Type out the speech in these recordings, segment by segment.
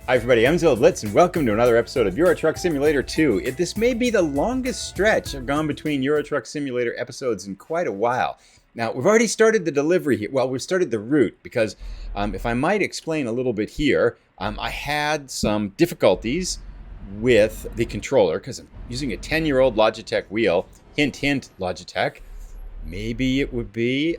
Hi everybody, I'm Zilla Blitz and welcome to another episode of Euro Truck Simulator 2. This may be the longest stretch I've gone between Euro Truck Simulator episodes in quite a while. Now, we've already started the delivery here. Well, we've started the route because if I might explain a little bit here, I had some difficulties with the controller because I'm using a 10-year-old Logitech wheel. Hint, hint, Logitech. Maybe it would be,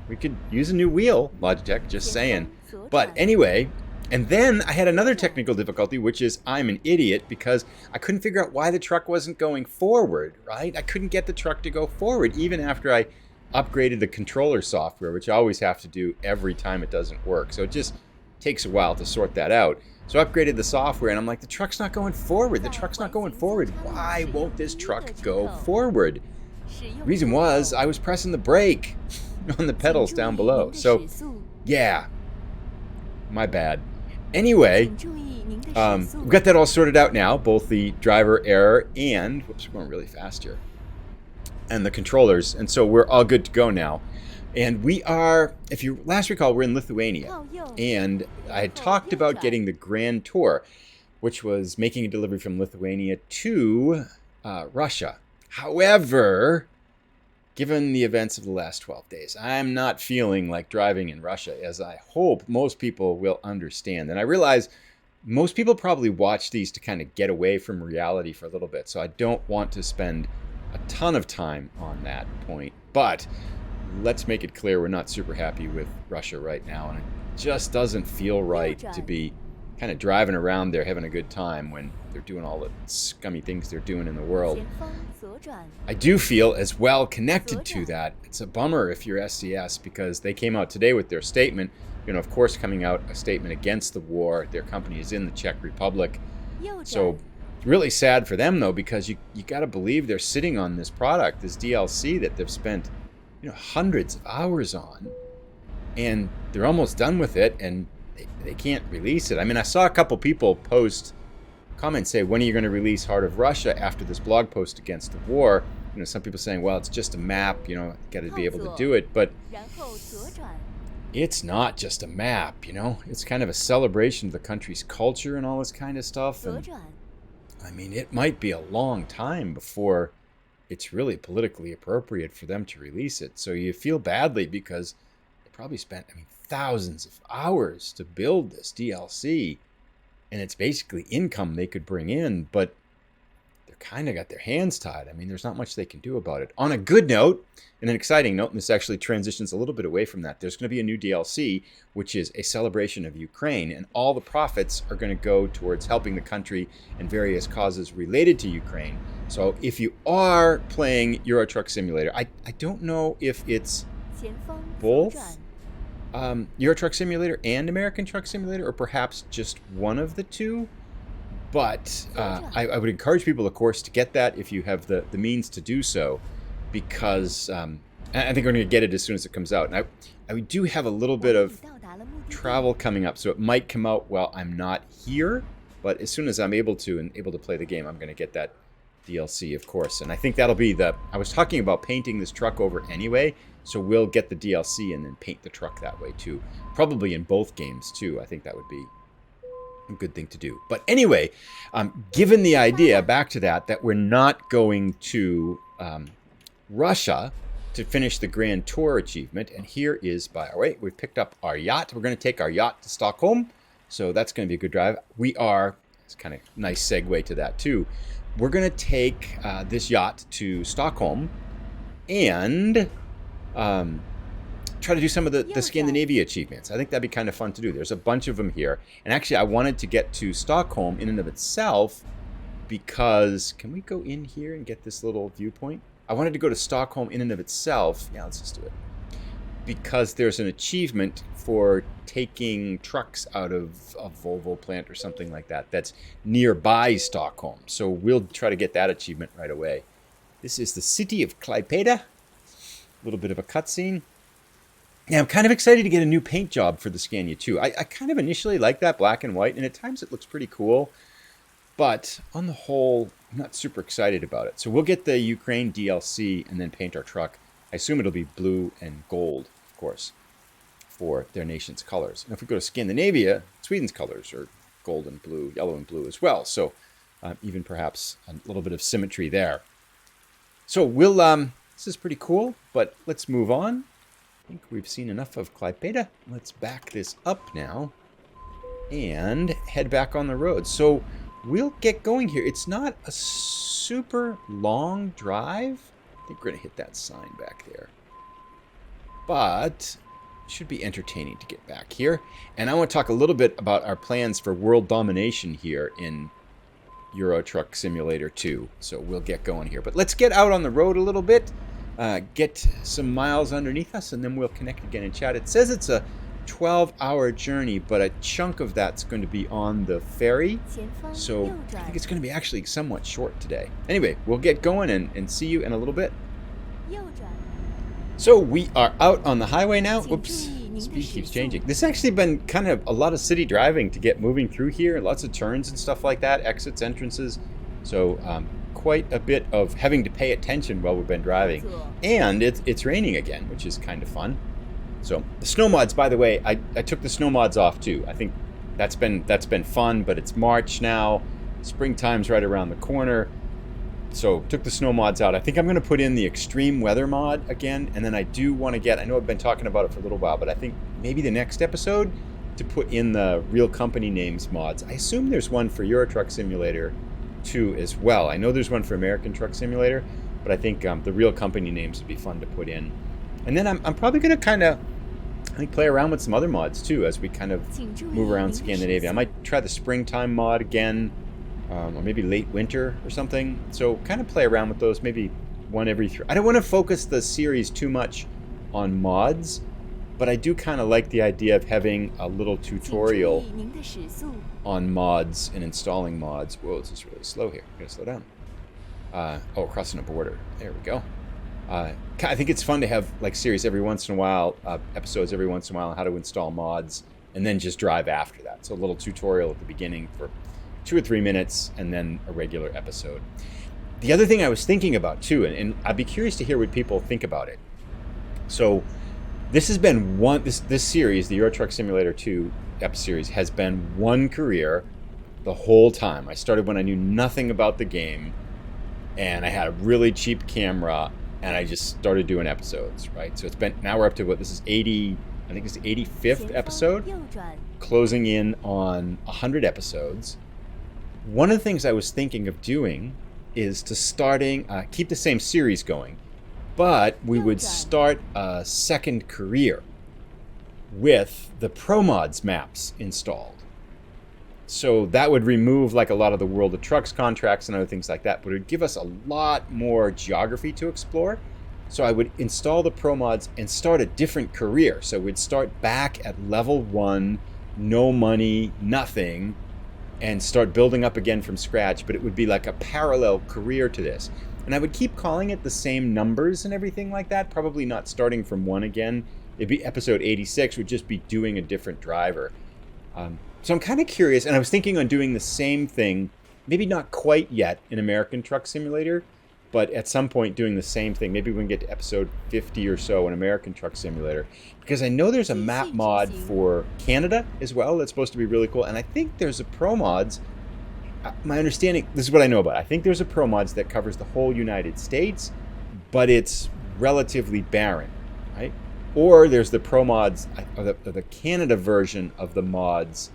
we could use a new wheel, Logitech, just saying. But anyway, and then I had another technical difficulty, which is I'm an idiot because I couldn't figure out why the truck wasn't going forward, right? I couldn't get the truck to go forward even after I upgraded the controller software, which I always have to do every time it doesn't work. So it just takes a while to sort that out. So I upgraded the software and I'm like, the truck's not going forward. The truck's not going forward. Why won't this truck go forward? Reason was I was pressing the brake on the pedals down below. So yeah, my bad. Anyway, we've got that all sorted out now, both the driver error and, whoops, we're going really fast here, and the controllers. And so we're all good to go now. And we are, if you last recall, we're in Lithuania. And I had talked about getting the Grand Tour, which was making a delivery from Lithuania to Russia. However, given the events of the last 12 days, I'm not feeling like driving in Russia, as I hope most people will understand. And I realize most people probably watch these to kind of get away from reality for a little bit. So I don't want to spend a ton of time on that point. But let's make it clear we're not super happy with Russia right now. And it just doesn't feel right to be kind of driving around there having a good time when they're doing all the scummy things they're doing in the world. I do feel as well connected to that. It's a bummer if you're SCS because they came out today with their statement, of course coming out a statement against the war. Their company is in the Czech Republic. So really sad for them though, because you got to believe they're sitting on this product, this DLC that they've spent hundreds of hours on, and they're almost done with it and they can't release it. I mean, I saw a couple people post comments say, when are you going to release Heart of Russia after this blog post against the war? Some people saying, well, it's just a map, got to be able to do it. But it's not just a map, it's kind of a celebration of the country's culture and all this kind of stuff. And I mean, it might be a long time before it's really politically appropriate for them to release it. So you feel badly because they probably spent, thousands of hours to build this DLC, and it's basically income they could bring in, but they're kind of got their hands tied. There's not much they can do about it. On a good note, and an exciting note, and this actually transitions a little bit away from that, there's going to be a new DLC, which is a celebration of Ukraine, and all the profits are going to go towards helping the country and various causes related to Ukraine. So if you are playing Euro Truck Simulator, I don't know if it's both Euro Truck Simulator and American Truck Simulator, or perhaps just one of the two. But I would encourage people, of course, to get that if you have the means to do so, because I think we're going to get it as soon as it comes out. And I do have a little bit of travel coming up, so it might come out while I'm not here. But as soon as I'm able to play the game, I'm going to get that DLC, of course. And I think that'll be I was talking about painting this truck over anyway, so we'll get the DLC and then paint the truck that way too. Probably in both games too. I think that would be a good thing to do. But anyway, given the idea, back to that we're not going to Russia to finish the Grand Tour achievement, and here is by our way, we've picked up our yacht. We're going to take our yacht to Stockholm, so that's going to be a good drive. It's kind of nice segue to that too. We're going to take this yacht to Stockholm and try to do some of the Scandinavia achievements. I think that'd be kind of fun to do. There's a bunch of them here. And actually, I wanted to get to Stockholm in and of itself because, can we go in here and get this little viewpoint? I wanted to go to Stockholm in and of itself. Yeah, let's just do it. Because there's an achievement for taking trucks out of a Volvo plant or something like that that's nearby Stockholm. So we'll try to get that achievement right away. This is the city of Klaipeda. A little bit of a cutscene. Yeah, I'm kind of excited to get a new paint job for the Scania too. I kind of initially like that black and white, and at times it looks pretty cool. But on the whole, I'm not super excited about it. So we'll get the Ukraine DLC and then paint our truck. I assume it'll be blue and gold, of course, for their nation's colors. And if we go to Scandinavia, Sweden's colors are gold and blue, yellow and blue as well. So even perhaps a little bit of symmetry there. So we'll, this is pretty cool, but let's move on. I think we've seen enough of Klaipeda. Let's back this up now and head back on the road. So we'll get going here. It's not a super long drive. I think we're going to hit that sign back there. But it should be entertaining to get back here. And I want to talk a little bit about our plans for world domination here in Euro Truck Simulator 2. So we'll get going here. But let's get out on the road a little bit. Get some miles underneath us, and then we'll connect again and chat. It says it's a 12-hour journey, but a chunk of that's going to be on the ferry. So I think it's going to be actually somewhat short today. Anyway, we'll get going and see you in a little bit. So we are out on the highway now. Whoops, speed keeps changing. This has actually been kind of a lot of city driving to get moving through here. Lots of turns and stuff like that, exits, entrances. So quite a bit of having to pay attention while we've been driving. And it's raining again, which is kind of fun. So the snow mods, by the way, I took the snow mods off too. I think that's been fun, but it's March now. Springtime's right around the corner. So took the snow mods out. I think I'm going to put in the extreme weather mod again, and then I do want to get, I know I've been talking about it for a little while, but I think maybe the next episode to put in the real company names mods. I assume there's one for Euro Truck Simulator 2 as well. I know there's one for American Truck Simulator, but I think the real company names would be fun to put in. And then I'm probably going to kind of, I think, play around with some other mods too as we kind of move around Scandinavia. I might try the springtime mod again. Or maybe late winter or something. So kind of play around with those, maybe one every 3. I don't want to focus the series too much on mods, but I do kind of like the idea of having a little tutorial on mods and installing mods. Whoa, this is really slow here. I'm going to slow down. Oh, crossing a border. There we go. I think it's fun to have like series every once in a while, episodes every once in a while on how to install mods, and then just drive after that. So a little tutorial at the beginning for 2 or 3 minutes, and then a regular episode. The other thing I was thinking about too, and I'd be curious to hear what people think about it. So this has been this series, the Euro Truck Simulator 2 series, has been one career the whole time. I started when I knew nothing about the game, and I had a really cheap camera, and I just started doing episodes, right? So it's been, now we're up to what, this is 80, I think it's the 85th episode, closing in on 100 episodes. One of the things I was thinking of doing is to keep the same series going, but we would start a second career with the ProMods maps installed. So that would remove like a lot of the World of Trucks contracts and other things like that, but it would give us a lot more geography to explore. So I would install the ProMods and start a different career. So we'd start back at level 1, no money, nothing, and start building up again from scratch, but it would be like a parallel career to this. And I would keep calling it the same numbers and everything like that, probably not starting from 1 again. It'd be episode 86, would just be doing a different driver. So I'm kind of curious, and I was thinking on doing the same thing, maybe not quite yet in American Truck Simulator, but at some point doing the same thing. Maybe we can get to episode 50 or so in American Truck Simulator, because I know there's a map mod for Canada as well that's supposed to be really cool, and I think there's a ProMods. My understanding, this is what I know about. I think there's a ProMods that covers the whole United States, but it's relatively barren, right? Or there's the ProMods, the Canada version of the mods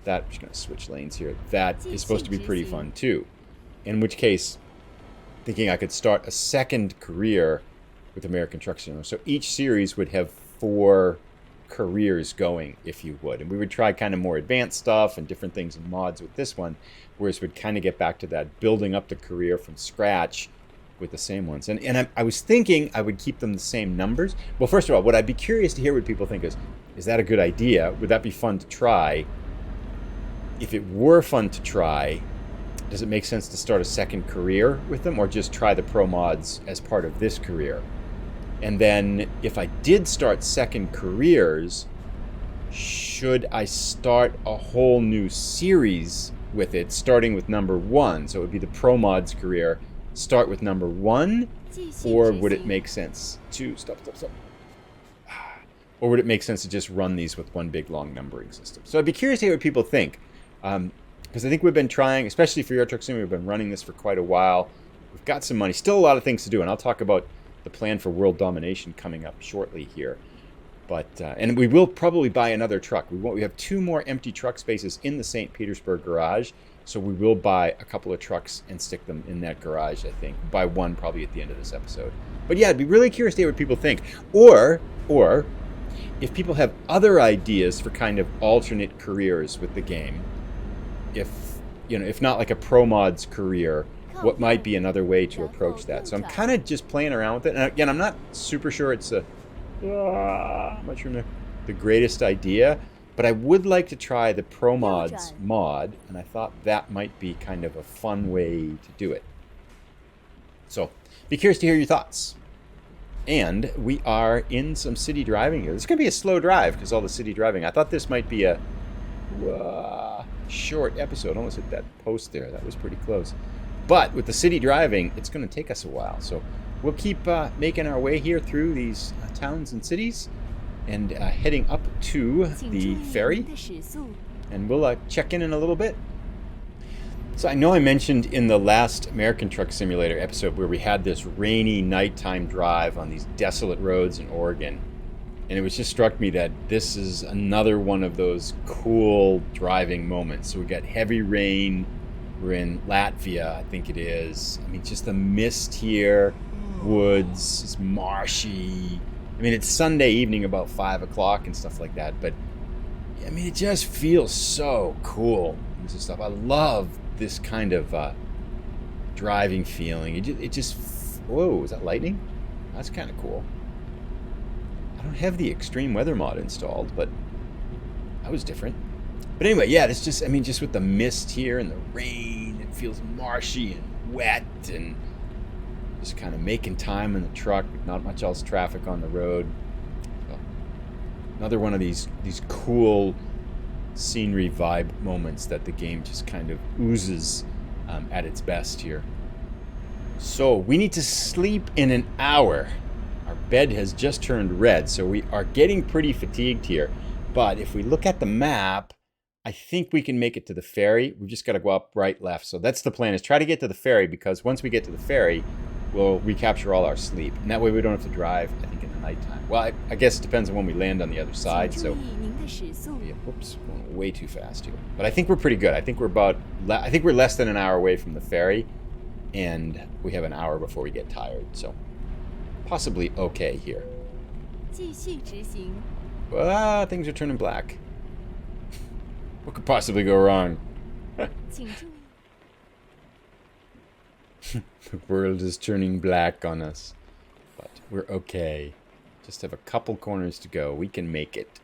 that, I'm just going to switch lanes here, that is supposed to be pretty fun too. In which case, thinking I could start a second career with American Truck Simulator. So each series would have 4 careers going, if you would. And we would try kind of more advanced stuff and different things in mods with this one, whereas we'd kind of get back to that building up the career from scratch with the same ones. And I was thinking I would keep them the same numbers. Well, first of all, what I'd be curious to hear what people think is that a good idea? Would that be fun to try? If it were fun to try, does it make sense to start a second career with them, or just try the ProMods as part of this career? And then if I did start second careers, should I start a whole new series with it, starting with number 1? So it would be the ProMods career, start with number 1, or would it make sense to stop. Or would it make sense to just run these with one big long numbering system? So I'd be curious to hear what people think. Because I think we've been trying, especially for Euro Truck Simulator, we've been running this for quite a while. We've got some money, still a lot of things to do, and I'll talk about the plan for world domination coming up shortly here. But and we will probably buy another truck. We have 2 more empty truck spaces in the St. Petersburg garage, so we will buy a couple of trucks and stick them in that garage, I think. Buy one probably at the end of this episode. But yeah, I'd be really curious to hear what people think. Or if people have other ideas for kind of alternate careers with the game. If not like a pro mods career, what might be another way to approach that? So I'm kind of just playing around with it. And again, I'm not super sure it's much from the greatest idea, but I would like to try the Pro Mods mod, and I thought that might be kind of a fun way to do it. So, be curious to hear your thoughts. And we are in some city driving here. This is going to be a slow drive because all the city driving. I thought this might be a short episode. Almost hit that post there. That was pretty close. But with the city driving, it's going to take us a while. So we'll keep making our way here through these towns and cities and heading up to the ferry. And we'll check in a little bit. So I know I mentioned in the last American Truck Simulator episode where we had this rainy nighttime drive on these desolate roads in Oregon. And it was just struck me that this is another one of those cool driving moments. So we got heavy rain. We're in Latvia, I think it is. I mean, just the mist here, woods, it's marshy. I mean, it's Sunday evening about 5 o'clock and stuff like that. But, I mean, it just feels so cool. And stuff. I love this kind of driving feeling. It just, whoa, is that lightning? That's kind of cool. I don't have the extreme weather mod installed, but that was different. But anyway, yeah, it's just, I mean, just with the mist here and the rain, it feels marshy and wet and just kind of making time in the truck, not much else traffic on the road. So, another one of these cool scenery vibe moments that the game just kind of oozes at its best here. So we need to sleep in an hour. Our bed has just turned red, so we are getting pretty fatigued here. But if we look at the map, I think we can make it to the ferry. We've just got to go up, right, left. So that's the plan, is try to get to the ferry, because once we get to the ferry, we'll recapture all our sleep. And that way we don't have to drive, I think, in the nighttime. Well, I guess it depends on when we land on the other side. So, yeah, whoops, going way too fast here. But I think we're pretty good. I think we're less than an hour away from the ferry, and we have an hour before we get tired. So, possibly okay here. Things are turning black. What could possibly go wrong? The world is turning black on us. But we're okay. Just have a couple corners to go. We can make it.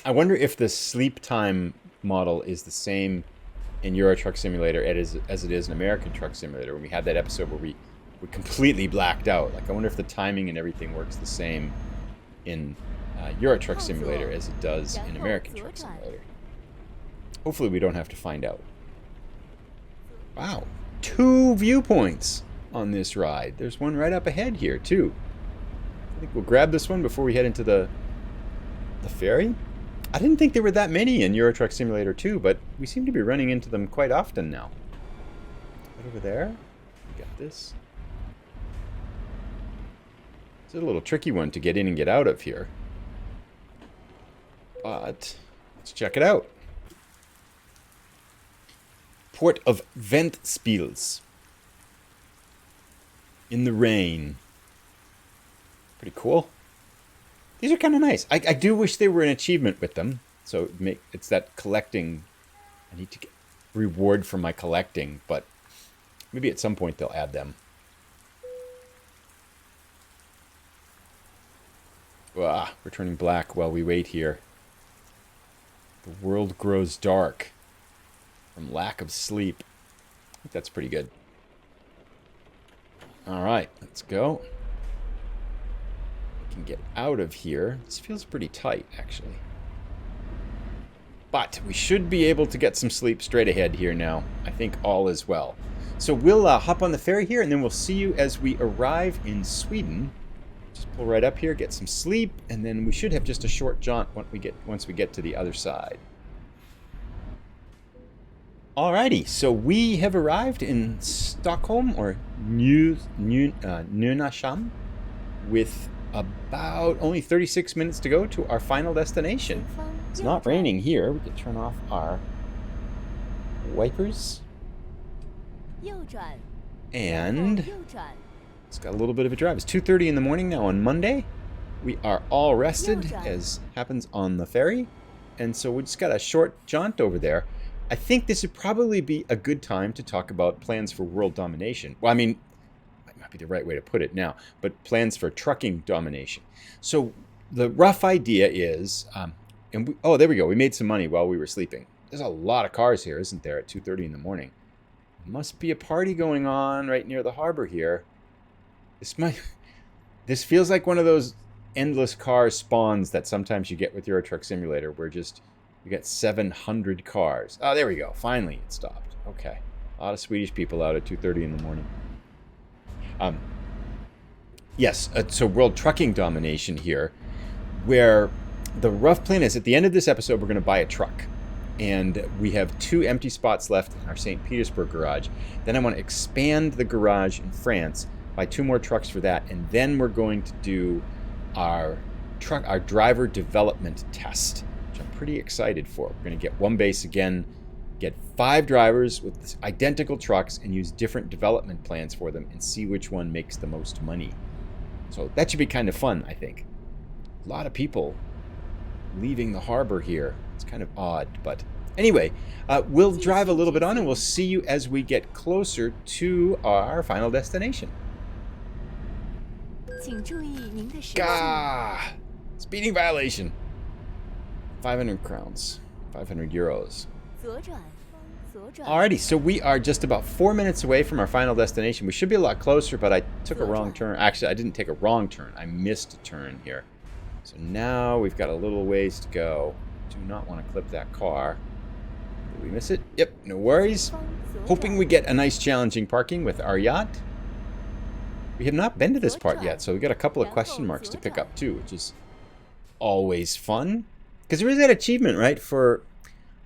I wonder if the sleep time model is the same in Euro Truck Simulator as it is in American Truck Simulator. When we had that episode where we completely blacked out. Like, I wonder if the timing and everything works the same in Euro Truck Simulator as it does in American Truck Simulator. Hopefully we don't have to find out. Wow, 2 viewpoints on this ride. There's one right up ahead here too. I think we'll grab this one before we head into the ferry. I didn't think there were that many in Euro Truck Simulator 2, but we seem to be running into them quite often now. Right over there. We got this. It's a little tricky one to get in and get out of here. But let's check it out. Port of Ventspiels. In the rain. Pretty cool. These are kind of nice. I do wish there were an achievement with them. So it's that collecting. I need to get reward for my collecting, but maybe at some point they'll add them. We're turning black while we wait here. The world grows dark from lack of sleep. I think that's pretty good. All right, let's go. We can get out of here. This feels pretty tight, actually. But we should be able to get some sleep straight ahead here now. I think all is well. So we'll hop on the ferry here, and then we'll see you as we arrive in Sweden. Just pull right up here, get some sleep, and then we should have just a short jaunt once we get to the other side. Alrighty, so we have arrived in Stockholm, or Nynäshamn, with about only 36 minutes to go to our final destination. It's not raining here. We can turn off our wipers. And it's got a little bit of a drive. It's 2:30 in the morning now on Monday. We are all rested, as happens on the ferry. And so we just got a short jaunt over there. I think this would probably be a good time to talk about plans for world domination. Well, I mean, that might be the right way to put it now, but plans for trucking domination. So the rough idea is, oh, there we go. We made some money while we were sleeping. There's a lot of cars here, isn't there, at 2:30 in the morning? Must be a party going on right near the harbor here. This feels like one of those endless car spawns that sometimes you get with Euro Truck Simulator, where just you get 700 cars. Oh, there we go. Finally, it stopped. Okay. A lot of Swedish people out at 2:30 in the morning. Yes, so world trucking domination here, where the rough plan is at the end of this episode, we're going to buy a truck. And we have 2 empty spots left in our St. Petersburg garage. Then I want to expand the garage in France, buy 2 more trucks for that, and then we're going to do our driver development test, which I'm pretty excited for. We're going to get one base again, get 5 drivers with identical trucks, and use different development plans for them and see which one makes the most money. So that should be kind of fun, I think. A lot of people leaving the harbor here. It's kind of odd, but anyway, we'll drive a little bit on and we'll see you as we get closer to our final destination. Gah! Speeding violation. 500 crowns. 500 euros. Alrighty, so we are just about 4 minutes away from our final destination. We should be a lot closer, but I took a wrong turn. Actually, I didn't take a wrong turn. I missed a turn here. So now we've got a little ways to go. Do not want to clip that car. Did we miss it? Yep, no worries. Hoping we get a nice challenging parking with our yacht. We have not been to this part yet, so we've got a couple of question marks to pick up too, which is always fun. Because there is that achievement, right?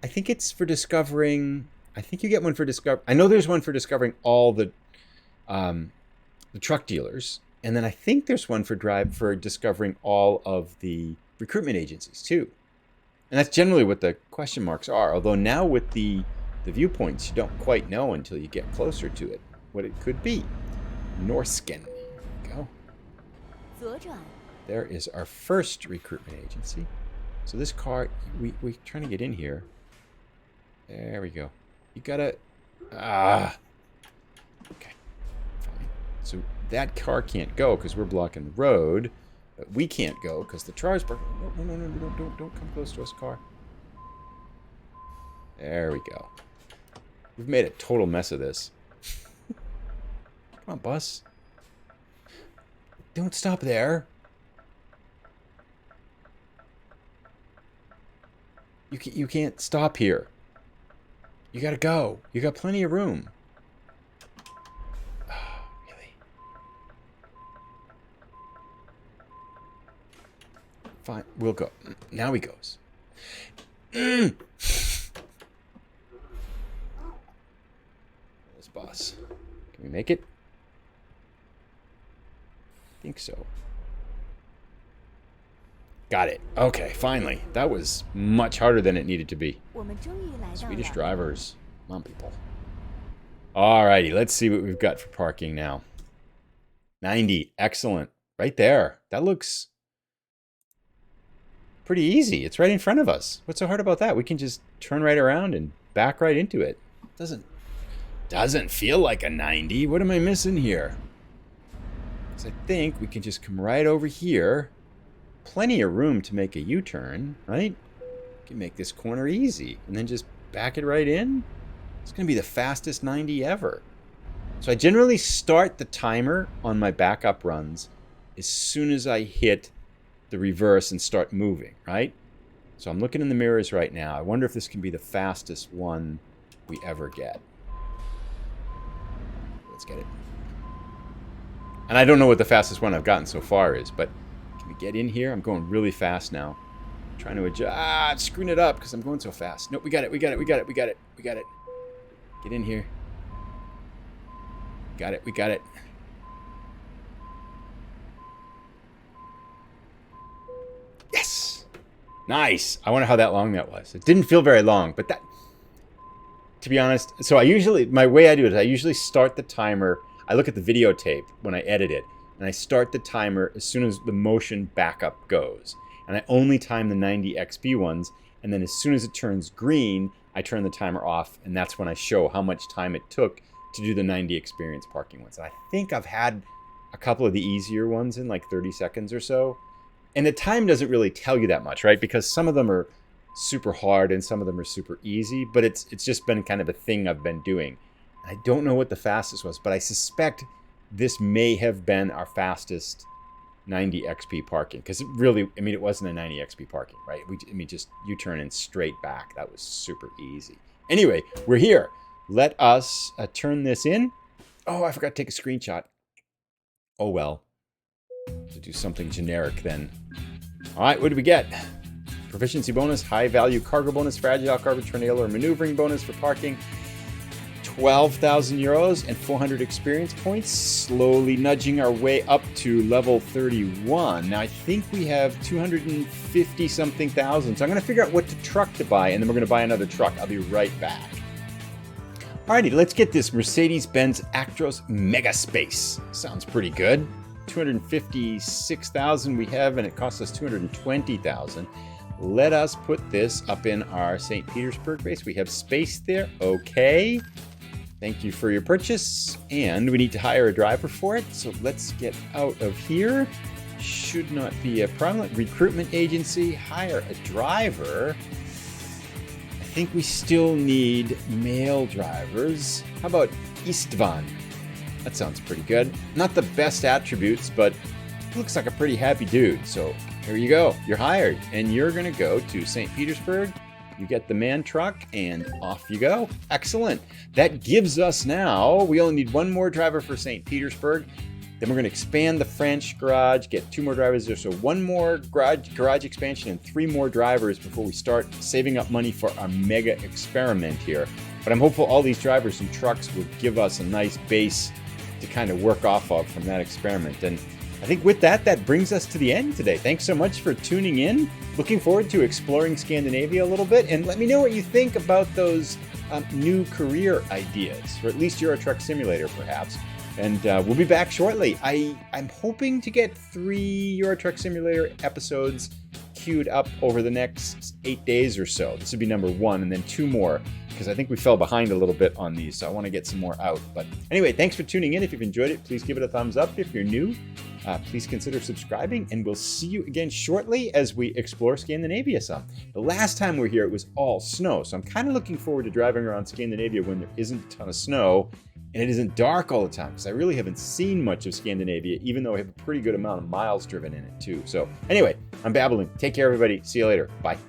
I think it's for discovering. I think you get one for discover. I know there's one for discovering all the truck dealers, and then I think there's one for discovering all of the recruitment agencies too. And that's generally what the question marks are. Although now with the viewpoints, you don't quite know until you get closer to it what it could be. Norsken. There we go. There is our first recruitment agency. So this car, we're trying to get in here. There we go. You gotta... Okay. Fine. So that car can't go because we're blocking the road. But we can't go because the char's... No, don't come close to us, car. There we go. We've made a total mess of this. Come on, bus. Don't stop there. You can't stop here. You gotta go. You got plenty of room. Oh, really? Fine, we'll go. Now he goes. This bus. Can we make it? I think so. Got it. Okay, finally. That was much harder than it needed to be. Swedish drivers. Come on, people. Alrighty, let's see what we've got for parking now. 90. Excellent. Right there. That looks pretty easy. It's right in front of us. What's so hard about that? We can just turn right around and back right into it. Doesn't feel like a 90. What am I missing here? I think we can just come right over here. Plenty of room to make a U-turn, right? We can make this corner easy and then just back it right in. It's going to be the fastest 90 ever. So I generally start the timer on my backup runs as soon as I hit the reverse and start moving, right? So I'm looking in the mirrors right now. I wonder if this can be the fastest one we ever get. Let's get it. And I don't know what the fastest one I've gotten so far is, but can we get in here? I'm going really fast now. I'm trying to adjust. I'm screwing it up because I'm going so fast. Nope, we got it. Get in here. Got it. We got it. Yes. Nice. I wonder how that long that was. It didn't feel very long, but that, to be honest, so my way I do it is I usually start the timer. I look at the videotape when I edit it, and I start the timer as soon as the motion backup goes. And I only time the 90 XP ones, and then as soon as it turns green, I turn the timer off, and that's when I show how much time it took to do the 90 experience parking ones. And I think I've had a couple of the easier ones in like 30 seconds or so. And the time doesn't really tell you that much, right? Because some of them are super hard and some of them are super easy, but it's just been kind of a thing I've been doing. I don't know what the fastest was, but I suspect this may have been our fastest 90 XP parking, because it really, I mean, it wasn't a 90 XP parking, right? Just U-turn in straight back. That was super easy. Anyway, we're here. Let us turn this in. Oh, I forgot to take a screenshot. Oh, well. To do something generic then. All right, what do we get? Proficiency bonus, high value cargo bonus, fragile cargo tornado or maneuvering bonus for parking. 12,000 euros and 400 experience points, slowly nudging our way up to level 31. Now I think we have 250 something thousand, so I'm going to figure out what truck to buy, and then we're going to buy another truck. I'll be right back. Alrighty, let's get this Mercedes-Benz Actros Megaspace. Sounds pretty good. 256,000 we have, and it costs us 220,000. Let us put this up in our St. Petersburg base. We have space there. Okay. Thank you for your purchase. And we need to hire a driver for it. So let's get out of here. Should not be a problem. Recruitment agency, hire a driver. I think we still need male drivers. How about Istvan? That sounds pretty good. Not the best attributes, but looks like a pretty happy dude. So here you go. You're hired. And you're going to go to St. Petersburg. You get the man truck, and off you go. Excellent. That gives us now, we only need one more driver for St. Petersburg. Then we're going to expand the French garage, get 2 more drivers there. So 1 more garage expansion and 3 more drivers before we start saving up money for our mega experiment here. But I'm hopeful all these drivers and trucks will give us a nice base to kind of work off of from that experiment. And I think with that, that brings us to the end today. Thanks so much for tuning in. Looking forward to exploring Scandinavia a little bit. And let me know what you think about those new career ideas, or at least Euro Truck Simulator, perhaps. And we'll be back shortly. I'm hoping to get 3 Euro Truck Simulator episodes queued up over the next 8 days or so. This would be number 1, and then 2 more, because I think we fell behind a little bit on these, so I want to get some more out. But anyway, thanks for tuning in. If you've enjoyed it, please give it a thumbs up. If you're new, please consider subscribing, and we'll see you again shortly as we explore Scandinavia some. The last time we were here, it was all snow, so I'm kind of looking forward to driving around Scandinavia when there isn't a ton of snow and it isn't dark all the time, because I really haven't seen much of Scandinavia, even though I have a pretty good amount of miles driven in it too. So anyway, I'm babbling. Take care, everybody. See you later. Bye.